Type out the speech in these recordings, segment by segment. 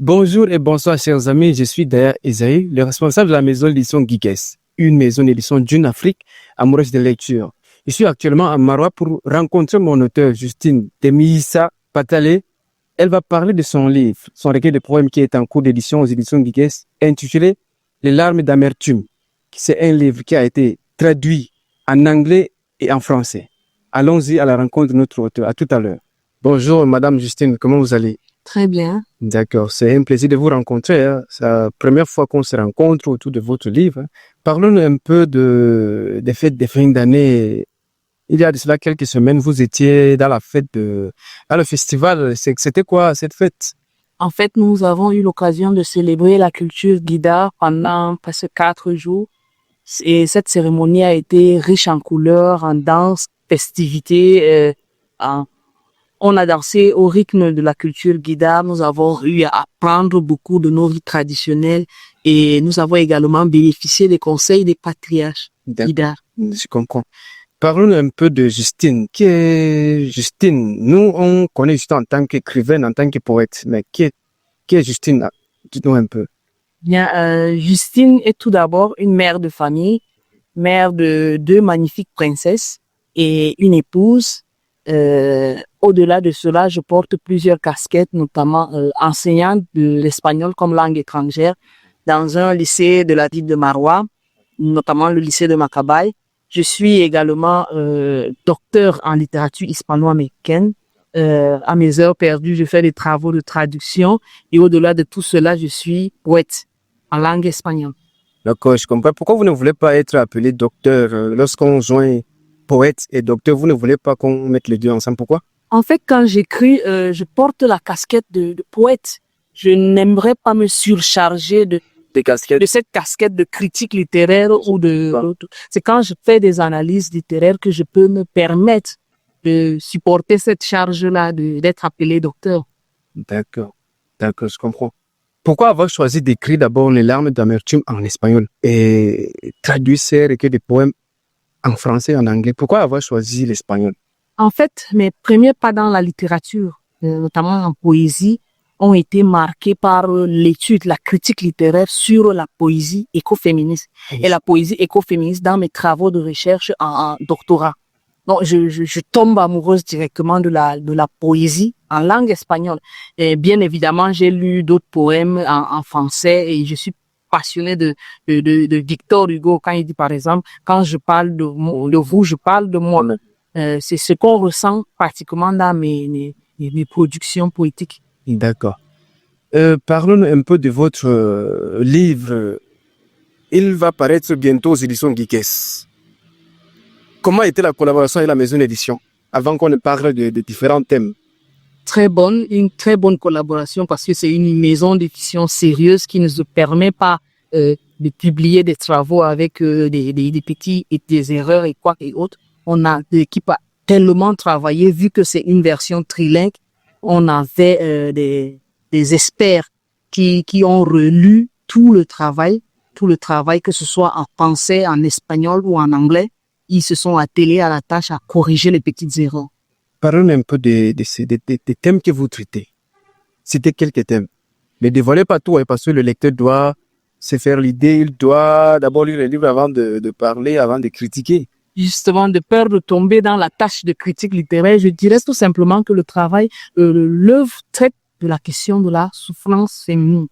Bonjour et bonsoir chers amis, je suis Daya Esaïe, le responsable de la maison d'édition Geekess, une maison d'édition d'une Afrique amoureuse de lecture. Je suis actuellement à Maroua pour rencontrer mon auteur Justine Temissa Patale. Elle va parler de son livre, son recueil de poèmes qui est en cours d'édition aux éditions Geekess, intitulé Les larmes d'amertume. C'est un livre qui a été traduit en anglais et en français. Allons-y à la rencontre de notre auteur. À tout à l'heure. Bonjour Madame Justine, comment vous allez? Très bien. D'accord, c'est un plaisir de vous rencontrer, hein. C'est la première fois qu'on se rencontre autour de votre livre, hein. Parlons-nous un peu des fêtes de fin d'année. Il y a de cela quelques semaines, vous étiez dans dans le festival. C'était quoi cette fête? En fait, nous avons eu l'occasion de célébrer la culture Guida pendant presque 4 jours. Et cette cérémonie a été riche en couleurs, en danse, festivités. On a dansé au rythme de la culture Guida. Nous avons eu à apprendre beaucoup de nos rites traditionnels et nous avons également bénéficié des conseils des patriarches Guida. Je comprends. Parlons un peu de Justine. Qui est Justine? Nous, on connaît Justine en tant qu'écrivaine, en tant que poète. Mais qui est Justine? Dites-nous un peu. Bien, Justine est tout d'abord une mère de famille, mère de 2 magnifiques princesses et une épouse. Au-delà de cela, je porte plusieurs casquettes, notamment enseignante de l'espagnol comme langue étrangère dans un lycée de la ville de Maroua, notamment le lycée de Macabay. Je suis également docteur en littérature hispano-américaine. À mes heures perdues, je fais des travaux de traduction et au-delà de tout cela, je suis poète en langue espagnole. D'accord, je comprends. Pourquoi vous ne voulez pas être appelé docteur lorsqu'on joint poète et docteur? Vous ne voulez pas qu'on mette les deux ensemble? Pourquoi? En fait, quand j'écris, je porte la casquette de poète. Je n'aimerais pas me surcharger de cette casquette de critique littéraire ou c'est quand je fais des analyses littéraires que je peux me permettre de supporter cette charge-là, d'être appelé docteur. D'accord, je comprends. Pourquoi avoir choisi d'écrire d'abord Les larmes d'amertume en espagnol et traduire ces recueils de poèmes en français et en anglais? Pourquoi avoir choisi l'espagnol? En fait, mes premiers pas dans la littérature, notamment en poésie, ont été marqués par l'étude, la critique littéraire sur la poésie écoféministe et la poésie écoféministe dans mes travaux de recherche en doctorat. Donc, je tombe amoureuse directement de la poésie en langue espagnole. Et bien évidemment, j'ai lu d'autres poèmes en français et je suis passionnée de Victor Hugo quand il dit, par exemple, quand je parle de vous, je parle de moi. C'est ce qu'on ressent pratiquement dans mes productions poétiques. D'accord. Parlons un peu de votre livre. Il va paraître bientôt aux éditions Geekess. Comment était la collaboration avec la maison d'édition avant qu'on ne parle de différents thèmes? Une très bonne collaboration parce que c'est une maison d'édition sérieuse qui ne se permet pas de publier des travaux avec des petits et des erreurs et quoi et autres. L'équipe a tellement travaillé vu que c'est une version trilingue. On avait des experts qui ont relu tout le travail que ce soit en français, en espagnol ou en anglais. Ils se sont attelés à la tâche à corriger les petites erreurs. Parlons un peu des thèmes que vous traitez. C'était quelques thèmes. Ne dévoilez pas tout, hein, parce que le lecteur doit se faire l'idée, il doit d'abord lire le livre avant de parler, avant de critiquer. Justement, de peur de tomber dans la tâche de critique littéraire, je dirais tout simplement que l'œuvre traite de la question de la souffrance féminine.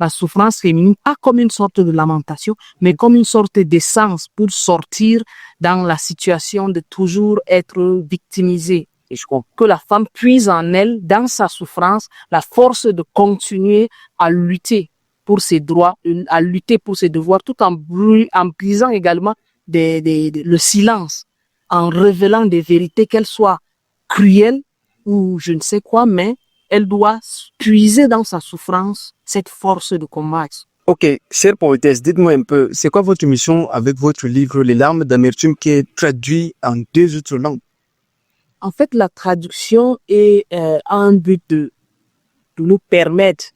La souffrance féminine, pas comme une sorte de lamentation, mais comme une sorte d'essence pour sortir dans la situation de toujours être victimisée. Et je crois que la femme puise en elle, dans sa souffrance, la force de continuer à lutter pour ses droits, à lutter pour ses devoirs, tout en brisant également le silence, en révélant des vérités, qu'elles soient cruelles ou je ne sais quoi, mais elle doit puiser dans sa souffrance cette force de combattre. Ok, chère poétesse, dites-moi un peu, c'est quoi votre mission avec votre livre Les larmes d'amertume qui est traduit en 2 autres langues? En fait, la traduction est un but de nous permettre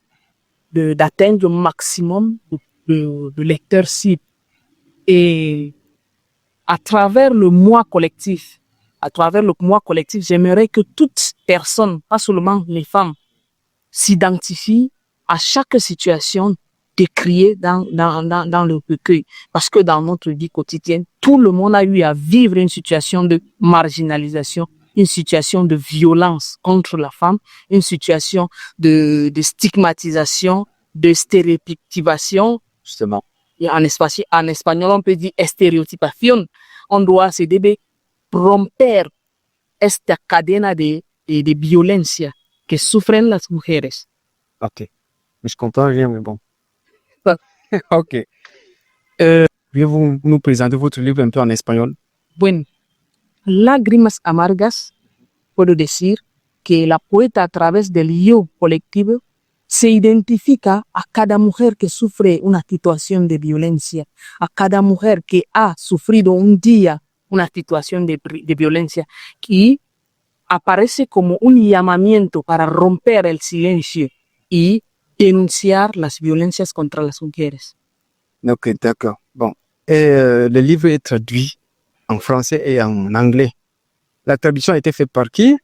d'atteindre le maximum de lecteurs cibles. Et à travers le moi collectif, j'aimerais que toute personne, pas seulement les femmes, s'identifie à chaque situation décriée dans le recueil. Parce que dans notre vie quotidienne, tout le monde a eu à vivre une situation de marginalisation, une situation de violence contre la femme, une situation de stigmatisation, de stéréotypation, Justement. et en espagnol, on peut dire estereotipación. On doit se debe romper esta cadena de violencia que sufren las mujeres. Ok. Je comprends rien, mais bon. Ouais. Ok. Pouvez-vous nous présenter votre livre un peu en espagnol? Bueno, Lágrimas Amargas, puedo decir que la poeta a través del yo colectivo se identifica a cada mujer que sufre una situación de violencia, a cada mujer que ha sufrido un día una situación de violencia y aparece como un llamamiento para romper el silencio y denunciar las violencias contra las mujeres. Ok, d'accord. Bon. Le livre est traduit en français et en anglais. La traduction a été faite par qui?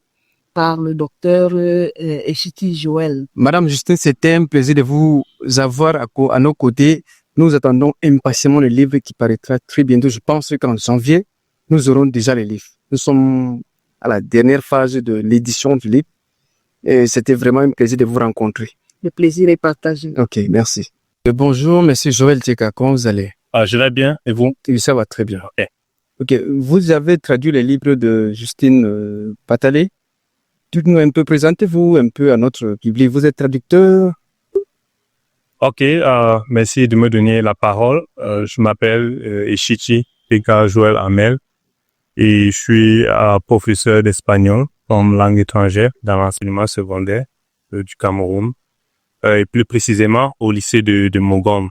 Par le docteur Echiti Joël. Madame Justine, c'était un plaisir de vous avoir à nos côtés. Nous attendons impatiemment le livre qui paraîtra très bientôt. Je pense qu'en janvier, nous aurons déjà le livre. Nous sommes à la dernière phase de l'édition du livre. Et c'était vraiment un plaisir de vous rencontrer. Le plaisir est partagé. Ok, merci. Bonjour, monsieur Joël Tcheka, comment vous allez? Je vais bien, et vous? Oui, ça va très bien. Ok. Ok, vous avez traduit les livres de Justine Patalé. Dites-nous un peu, présentez-vous un peu à notre public. Vous êtes traducteur? Ok, merci de me donner la parole. Je m'appelle Echichi Teka Joël Amel et je suis professeur d'espagnol comme langue étrangère dans l'enseignement secondaire du Cameroun et plus précisément au lycée de Mogom.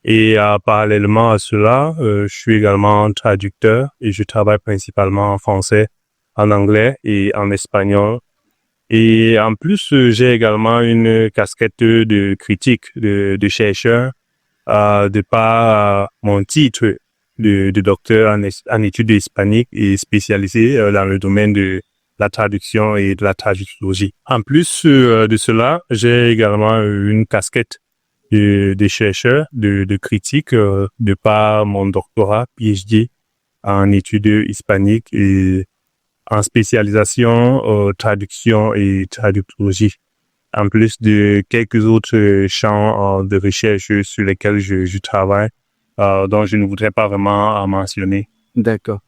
Et parallèlement à cela, je suis également traducteur et je travaille principalement en français, en anglais et en espagnol. Et en plus, j'ai également une casquette de critique, de chercheur, de par mon titre de docteur en études hispaniques et spécialisé dans le domaine de la traduction et de la traductologie. En plus de cela, j'ai également une casquette de chercheur, de critique, de par mon doctorat PhD en études hispaniques et en spécialisation traduction et traductologie, en plus de quelques autres champs de recherche sur lesquels je travaille, dont je ne voudrais pas vraiment mentionner. D'accord.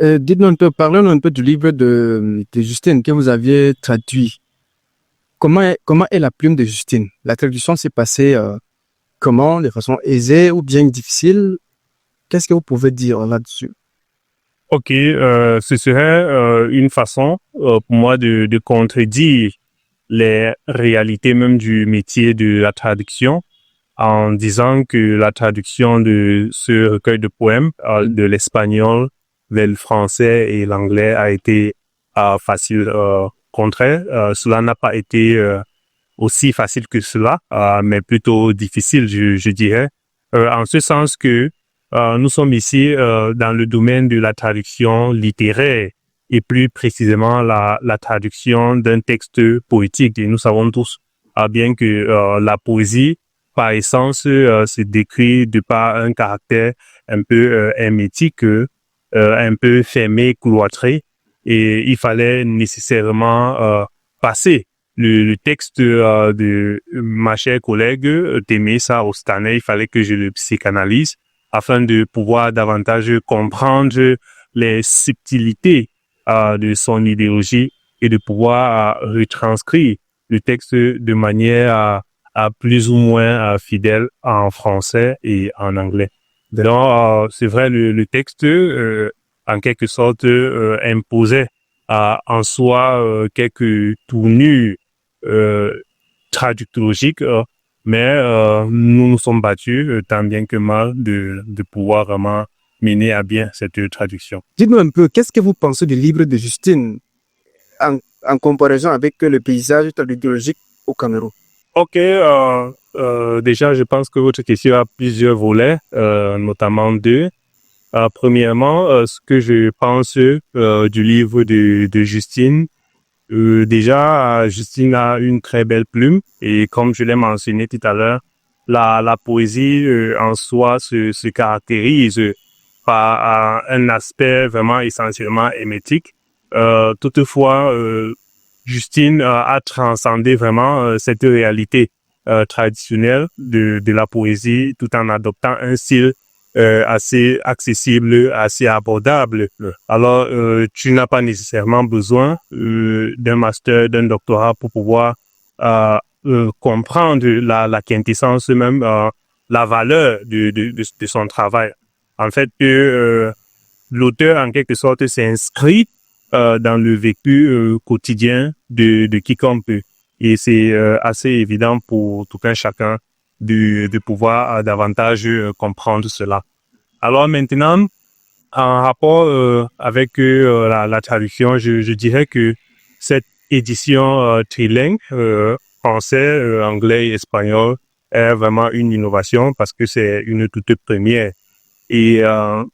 Dites-nous un peu, parlons un peu du livre de Justine que vous aviez traduit. Comment est la plume de Justine? La traduction s'est passée comment? De façon aisée ou bien difficile? Qu'est-ce que vous pouvez dire là-dessus? Ok, ce serait une façon pour moi de contredire les réalités même du métier de la traduction en disant que la traduction de ce recueil de poèmes de l'espagnol vers le français et l'anglais a été facile. Contraire, cela n'a pas été aussi facile que cela, mais plutôt difficile, je dirais, en ce sens que nous sommes ici dans le domaine de la traduction littéraire et plus précisément la traduction d'un texte poétique. Et nous savons tous bien que la poésie, par essence, se décrit de par un caractère un peu hermétique, un peu fermé, cloîtré. Et il fallait nécessairement passer le texte de ma chère collègue Temesa Ostané. Il fallait que je le psychanalyse afin de pouvoir davantage comprendre les subtilités de son idéologie et de pouvoir retranscrire le texte de manière à plus ou moins fidèle en français et en anglais. Donc, c'est vrai, le texte, en quelque sorte, imposait en soi quelques tournures traductologiques, mais nous nous sommes battus tant bien que mal de pouvoir vraiment mener à bien cette traduction. Dites-nous un peu, qu'est-ce que vous pensez du livre de Justine en comparaison avec le paysage traductologique au Cameroun? Ok, déjà, je pense que votre question a plusieurs volets, notamment deux. Premièrement, ce que je pense du livre de Justine, Déjà, Justine a une très belle plume et comme je l'ai mentionné tout à l'heure, la poésie en soi se caractérise par un aspect vraiment essentiellement émétique. Toutefois, Justine a transcendé vraiment cette réalité traditionnelle de la poésie tout en adoptant un style assez accessible, assez abordable. Alors, tu n'as pas nécessairement besoin d'un master, d'un doctorat pour pouvoir comprendre la quintessence même, la valeur de son travail. En fait, l'auteur, en quelque sorte, s'inscrit dans le vécu quotidien de quiconque. Et c'est assez évident pour tout un chacun de pouvoir davantage comprendre cela. Alors maintenant, en rapport avec la traduction, je dirais que cette édition trilingue, français, anglais et espagnol, est vraiment une innovation parce que c'est une toute première. Et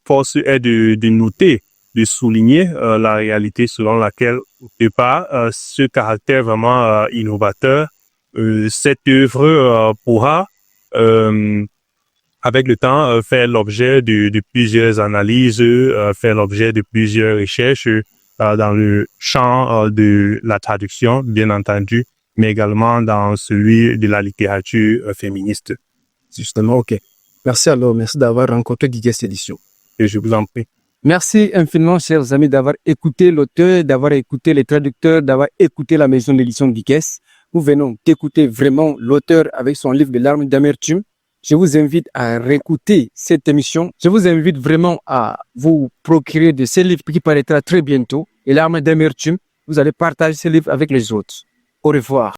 force est de noter, de souligner la réalité selon laquelle, de par ce caractère vraiment innovateur, cette œuvre pourra, avec le temps, faire l'objet de plusieurs analyses, faire l'objet de plusieurs recherches dans le champ de la traduction, bien entendu, mais également dans celui de la littérature féministe. Justement, ok. Merci alors, merci d'avoir rencontré Guigues Édition. Et je vous en prie. Merci infiniment, chers amis, d'avoir écouté l'auteur, d'avoir écouté les traducteurs, d'avoir écouté la maison d'édition Guigues. Nous venons d'écouter vraiment l'auteur avec son livre de larmes d'amertume. Je vous invite à réécouter cette émission. Je vous invite vraiment à vous procurer de ces livres qui paraîtra très bientôt. Et larmes d'amertume, vous allez partager ces livres avec les autres. Au revoir.